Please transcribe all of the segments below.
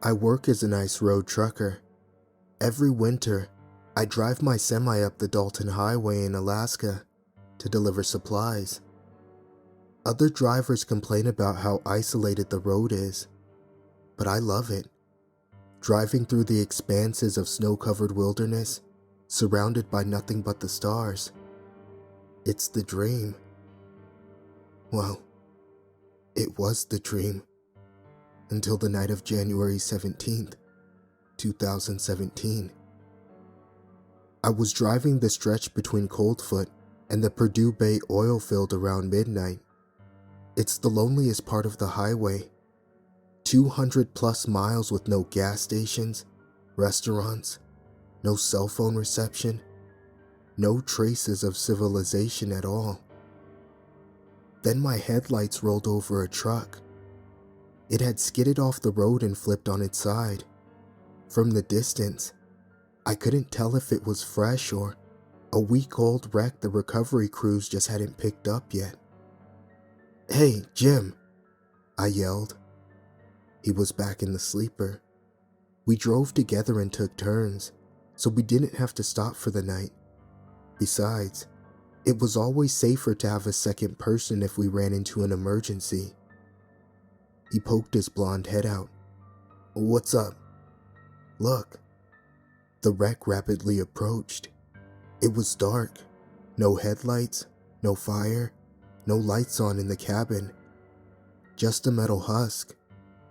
I work as an ice road trucker. Every winter, I drive my semi up the Dalton Highway in Alaska to deliver supplies. Other drivers complain about how isolated the road is, but I love it. Driving through the expanses of snow-covered wilderness, surrounded by nothing but the stars. It's the dream. Well, it was the dream. Until the night of January 17th, 2017. I was driving the stretch between Coldfoot and the Purdue Bay oil field around midnight. It's the loneliest part of the highway. 200 plus miles with no gas stations, restaurants, no cell phone reception, no traces of civilization at all. Then my headlights rolled over a truck. It had skidded off the road and flipped on its side. From the distance, I couldn't tell if it was fresh or a week-old wreck the recovery crews just hadn't picked up yet. "Hey, Jim," I yelled. He was back in the sleeper. We drove together and took turns, so we didn't have to stop for the night. Besides, it was always safer to have a second person if we ran into an emergency. He poked his blonde head out. "What's up?" "Look." The wreck rapidly approached. It was dark. No headlights, no fire, no lights on in the cabin. Just a metal husk,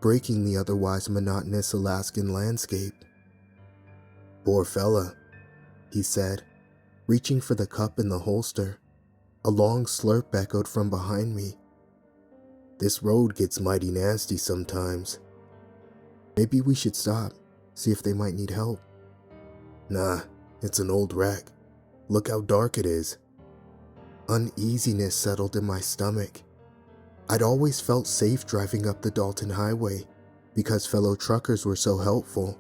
breaking the otherwise monotonous Alaskan landscape. "Poor fella," he said, reaching for the cup in the holster. A long slurp echoed from behind me. "This road gets mighty nasty sometimes. Maybe we should stop, see if they might need help." "Nah, it's an old wreck. Look how dark it is." Uneasiness settled in my stomach. I'd always felt safe driving up the Dalton Highway because fellow truckers were so helpful.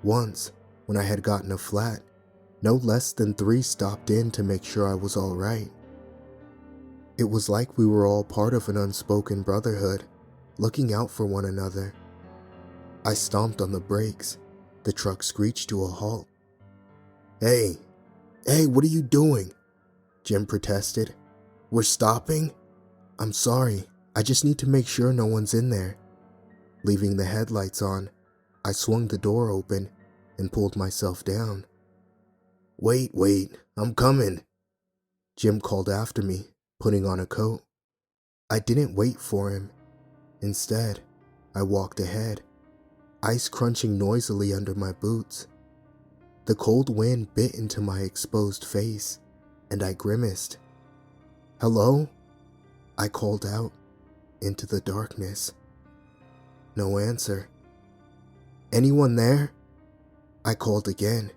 Once, when I had gotten a flat, no less than 3 stopped in to make sure I was all right. It was like we were all part of an unspoken brotherhood, looking out for one another. I stomped on the brakes. The truck screeched to a halt. Hey, what are you doing?" Jim protested. "We're stopping?" "I'm sorry, I just need to make sure no one's in there." Leaving the headlights on, I swung the door open and pulled myself down. Wait, I'm coming," Jim called after me, putting on a coat. I didn't wait for him. Instead, I walked ahead, ice crunching noisily under my boots. The cold wind bit into my exposed face, and I grimaced. "Hello?" I called out into the darkness. No answer. "Anyone there?" I called again.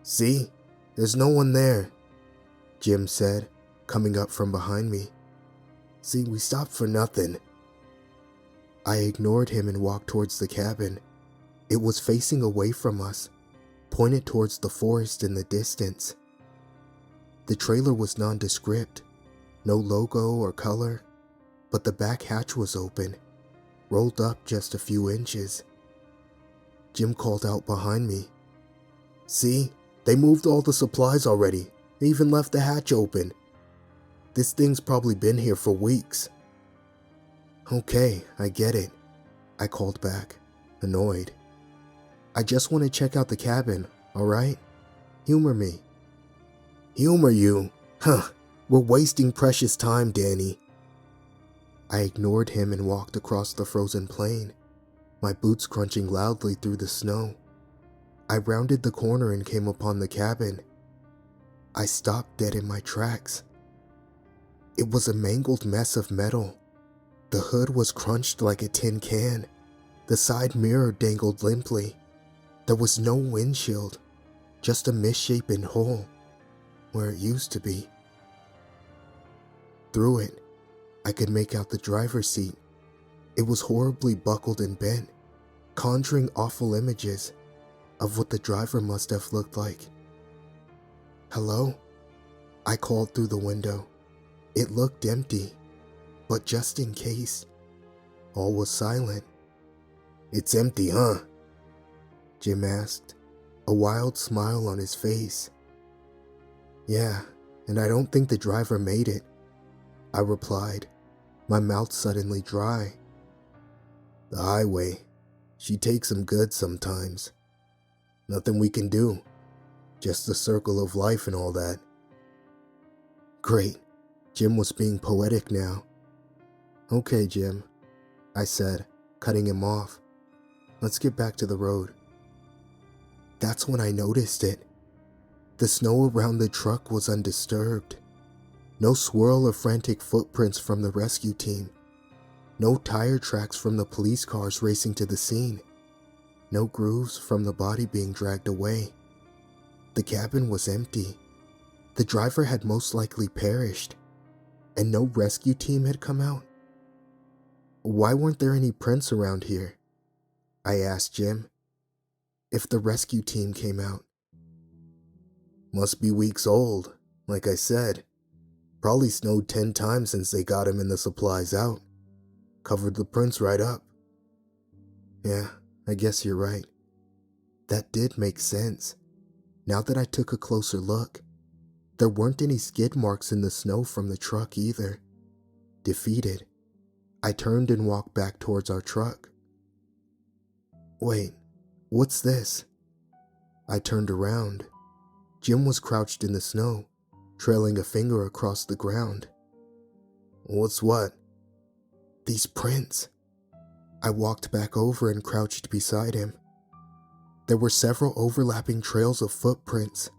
"See, there's no one there," Jim said, coming up from behind me. "See, we stopped for nothing." I ignored him and walked towards the cabin. It was facing away from us, pointed towards the forest in the distance. The trailer was nondescript, no logo or color, but the back hatch was open, rolled up just a few inches. Jim called out behind me. "See, they moved all the supplies already. They even left the hatch open. This thing's probably been here for weeks." "Okay, I get it," I called back, annoyed. "I just want to check out the cabin, alright? Humor me." "Humor you? Huh, we're wasting precious time, Danny." I ignored him and walked across the frozen plain, my boots crunching loudly through the snow. I rounded the corner and came upon the cabin. I stopped dead in my tracks. It was a mangled mess of metal. The hood was crunched like a tin can. The side mirror dangled limply. There was no windshield, just a misshapen hole where it used to be. Through it, I could make out the driver's seat. It was horribly buckled and bent, conjuring awful images of what the driver must have looked like. "Hello?" I called through the window. It looked empty, but just in case, all was silent. It's empty, huh? Jim asked, a wild smile on his face. Yeah, and I don't think the driver made it, I replied, my mouth suddenly dry. The highway. She takes him good sometimes. Nothing we can do. Just the circle of life and all that. Great. Jim was being poetic now. Okay, Jim, I said, cutting him off. Let's get back to the road. That's when I noticed it. The snow around the truck was undisturbed. No swirl of frantic footprints from the rescue team. No tire tracks from the police cars racing to the scene. No grooves from the body being dragged away. The cabin was empty. The driver had most likely perished, and no rescue team had come out. Why weren't there any prints around here? I asked Jim. If the rescue team came out. Must be weeks old, like I said. Probably snowed 10 times since they got him and the supplies out. Covered the prints right up. Yeah, I guess you're right. That did make sense. Now that I took a closer look, there weren't any skid marks in the snow from the truck either. Defeated, I turned and walked back towards our truck. Wait, what's this? I turned around. Jim was crouched in the snow, trailing a finger across the ground. What's what? These prints. I walked back over and crouched beside him. There were several overlapping trails of footprints.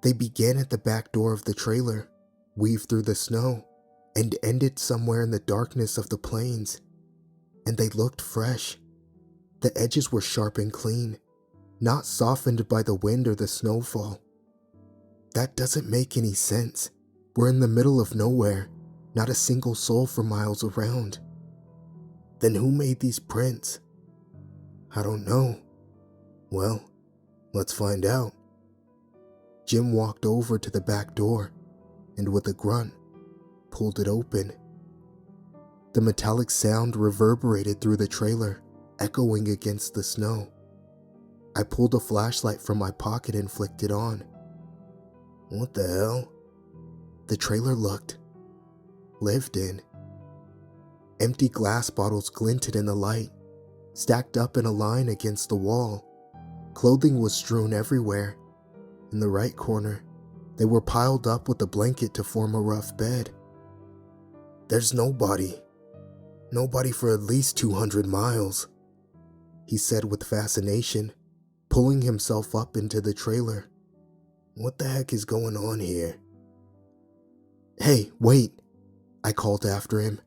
They began at the back door of the trailer, weaved through the snow, and ended somewhere in the darkness of the plains. And they looked fresh. The edges were sharp and clean, not softened by the wind or the snowfall. That doesn't make any sense. We're in the middle of nowhere, not a single soul for miles around. Then who made these prints? I don't know. Well, let's find out. Jim walked over to the back door and with a grunt, pulled it open. The metallic sound reverberated through the trailer, echoing against the snow. I pulled a flashlight from my pocket and flicked it on. What the hell? The trailer looked lived in. Empty glass bottles glinted in the light, stacked up in a line against the wall. Clothing was strewn everywhere. In the right corner, they were piled up with a blanket to form a rough bed. There's nobody. Nobody for at least 200 miles, he said with fascination, pulling himself up into the trailer. What the heck is going on here? Hey, wait, I called after him.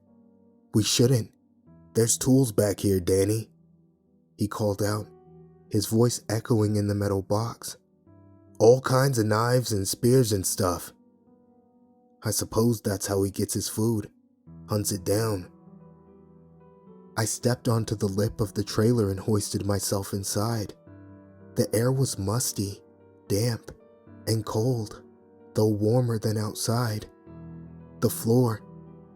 We shouldn't. There's tools back here, Danny, he called out, his voice echoing in the metal box. All kinds of knives and spears and stuff. I suppose that's how he gets his food, hunts it down. I stepped onto the lip of the trailer and hoisted myself inside. The air was musty, damp, and cold, though warmer than outside. The floor,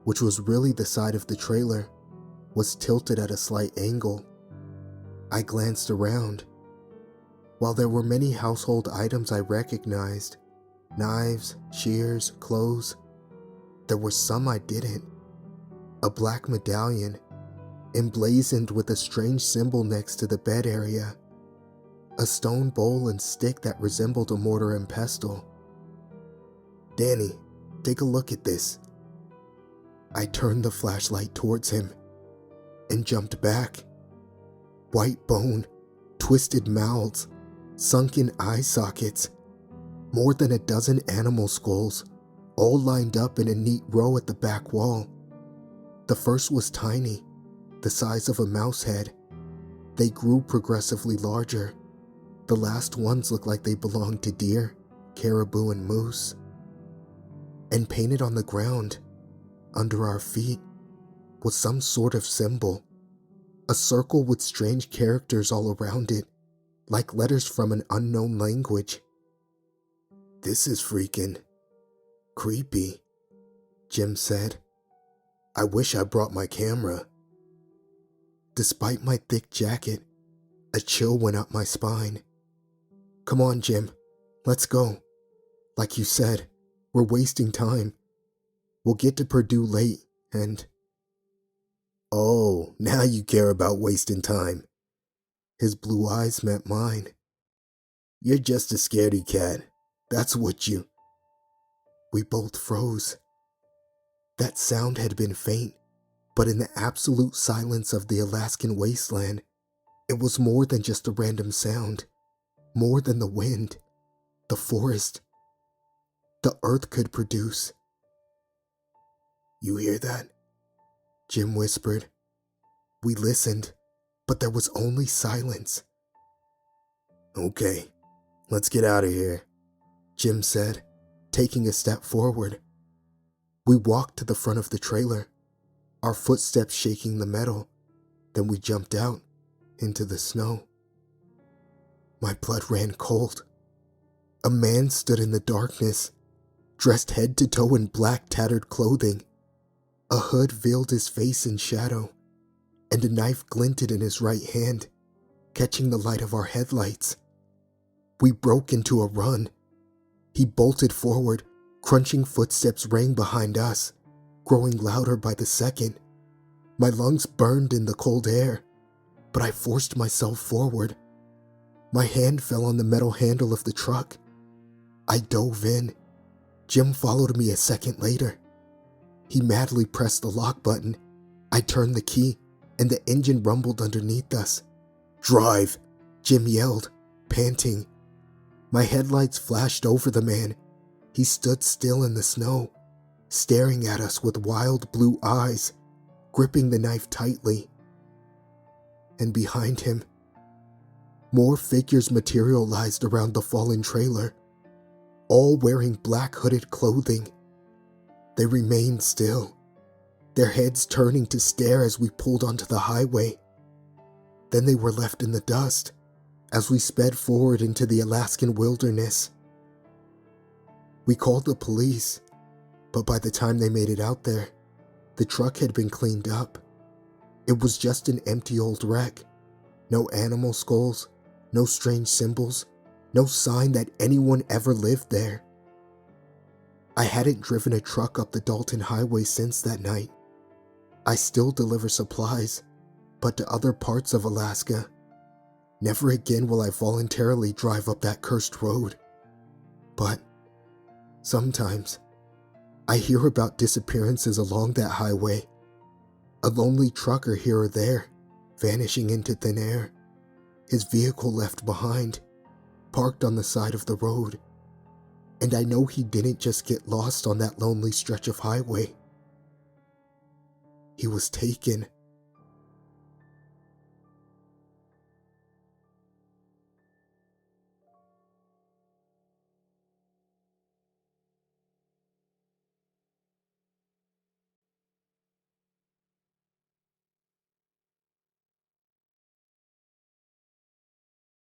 which was really the side of the trailer, was tilted at a slight angle. I glanced around. While there were many household items I recognized, knives, shears, clothes, there were some I didn't. A black medallion, emblazoned with a strange symbol next to the bed area. A stone bowl and stick that resembled a mortar and pestle. Danny, take a look at this. I turned the flashlight towards him and jumped back. White bone, twisted mouths, sunken eye sockets, more than a dozen animal skulls, all lined up in a neat row at the back wall. The first was tiny, the size of a mouse head. They grew progressively larger. The last ones looked like they belonged to deer, caribou, and moose. And painted on the ground, under our feet, was some sort of symbol. A circle with strange characters all around it, like letters from an unknown language. This is freaking creepy, Jim said. I wish I brought my camera. Despite my thick jacket, a chill went up my spine. Come on, Jim. Let's go. Like you said, we're wasting time. We'll get to Purdue late, and... Oh, now you care about wasting time. His blue eyes met mine. You're just a scaredy cat. That's what you... We both froze. That sound had been faint, but in the absolute silence of the Alaskan wasteland, it was more than just a random sound. More than the wind, the forest, the earth could produce. You hear that? Jim whispered. We listened, but there was only silence. Okay, let's get out of here, Jim said, taking a step forward. We walked to the front of the trailer, our footsteps shaking the metal. Then we jumped out into the snow. My blood ran cold. A man stood in the darkness, dressed head to toe in black tattered clothing. A hood veiled his face in shadow, and a knife glinted in his right hand, catching the light of our headlights. We broke into a run. He bolted forward, crunching footsteps rang behind us, growing louder by the second. My lungs burned in the cold air, but I forced myself forward. My hand fell on the metal handle of the truck. I dove in. Jim followed me a second later. He madly pressed the lock button. I turned the key, and the engine rumbled underneath us. Drive, Jim yelled, panting. My headlights flashed over the man. He stood still in the snow, staring at us with wild blue eyes, gripping the knife tightly. And behind him, more figures materialized around the fallen trailer, all wearing black hooded clothing. They remained still, their heads turning to stare as we pulled onto the highway. Then they were left in the dust as we sped forward into the Alaskan wilderness. We called the police, but by the time they made it out there, the truck had been cleaned up. It was just an empty old wreck. No animal skulls, no strange symbols, no sign that anyone ever lived there. I hadn't driven a truck up the Dalton Highway since that night. I still deliver supplies, but to other parts of Alaska. Never again will I voluntarily drive up that cursed road. But sometimes I hear about disappearances along that highway. A lonely trucker here or there, vanishing into thin air. His vehicle left behind, parked on the side of the road. And I know he didn't just get lost on that lonely stretch of highway. He was taken.